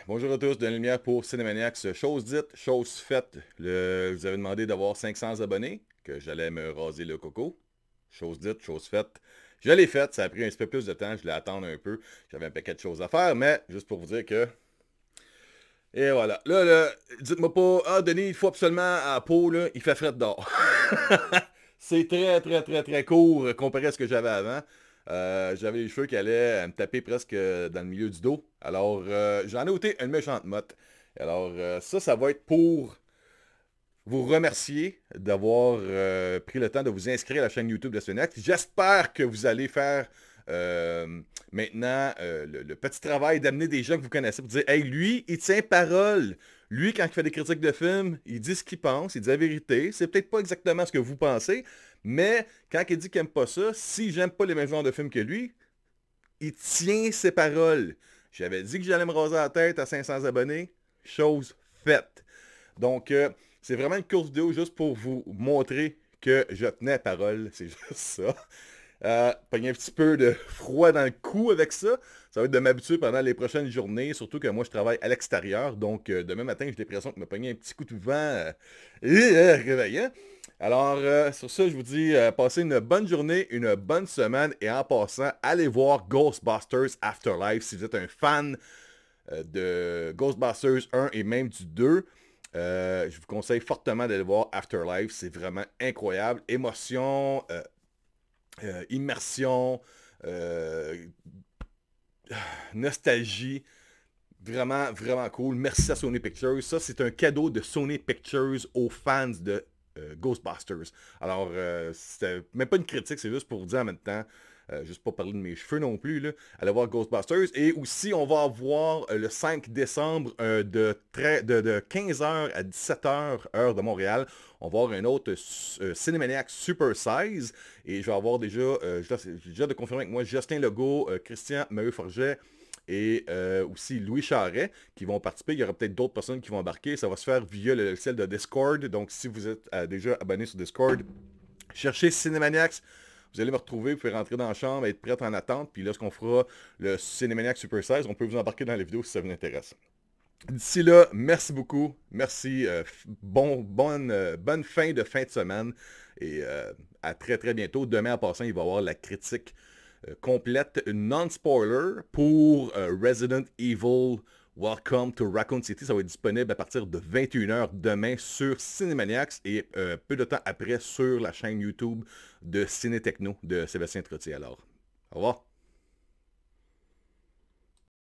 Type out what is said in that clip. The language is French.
Bonjour à tous, de la lumière pour Cinémaniacs. Chose dite, chose faite. Vous avez demandé d'avoir 500 abonnés, que j'allais me raser le coco. Chose dite, chose faite. Je l'ai faite, ça a pris un petit peu plus de temps, je l'ai attendre un peu. J'avais un paquet de choses à faire, mais juste pour vous dire que... Et voilà. Là, dites-moi pas, ah Denis, il faut absolument à Pau, là, il fait frais dehors. C'est très, très, très, très court comparé à ce que j'avais avant. J'avais les cheveux qui allaient me taper presque dans le milieu du dos. Alors, j'en ai ôté une méchante motte. Alors, ça va être pour vous remercier d'avoir pris le temps de vous inscrire à la chaîne YouTube de Sonex. J'espère que vous allez faire maintenant le petit travail d'amener des gens que vous connaissez pour dire, hey, lui, il tient parole. Lui, quand il fait des critiques de films, il dit ce qu'il pense, il dit la vérité. C'est peut-être pas exactement ce que vous pensez, mais quand il dit qu'il aime pas ça, si j'aime pas les mêmes genres de films que lui, il tient ses paroles. J'avais dit que j'allais me raser la tête à 500 abonnés. Chose faite. Donc, c'est vraiment une course vidéo juste pour vous montrer que je tenais parole. C'est juste ça. Pogner un petit peu de froid dans le cou avec ça. Ça va être de m'habituer pendant les prochaines journées. Surtout que moi, je travaille à l'extérieur. Donc, demain matin, j'ai l'impression de me pogner un petit coup de vent réveillant. Alors, sur ça, je vous dis, passez une bonne journée, une bonne semaine. Et en passant, allez voir Ghostbusters Afterlife si vous êtes un fan de Ghostbusters 1 et même du 2. Je vous conseille fortement d'aller voir Afterlife. C'est vraiment incroyable. Émotion, immersion, euh, nostalgie. Vraiment, vraiment cool. Merci à Sony Pictures. Ça, c'est un cadeau de Sony Pictures aux fans de Ghostbusters. Alors, c'était même pas une critique, c'est juste pour vous dire en même temps, juste pas parler de mes cheveux non plus, là, allez voir Ghostbusters. Et aussi, on va avoir le 5 décembre de 15h à 17h, heure de Montréal. On va avoir un autre Cinémaniac Super Size. Et je vais avoir déjà, j'ai déjà de confirmer avec moi, Justin Legault, Christian Maheu-Forget, et aussi Louis Charret qui vont participer. Il y aura peut-être d'autres personnes qui vont embarquer. Ça va se faire via le logiciel de Discord. Donc, si vous êtes déjà abonné sur Discord, cherchez Cinemaniacs. Vous allez me retrouver, vous pouvez rentrer dans la chambre, être prête en attente. Puis lorsqu'on fera le Cinemaniac Super 16, on peut vous embarquer dans les vidéos si ça vous intéresse. D'ici là, merci beaucoup. Merci. Bonne fin de semaine. Et à très très bientôt. Demain en passant, il va y avoir la critique complète, non-spoiler, pour Resident Evil Welcome to Raccoon City. Ça va être disponible à partir de 21h demain sur Cinemaniacs et peu de temps après sur la chaîne YouTube de Ciné Techno de Sébastien Trottier. Alors, au revoir.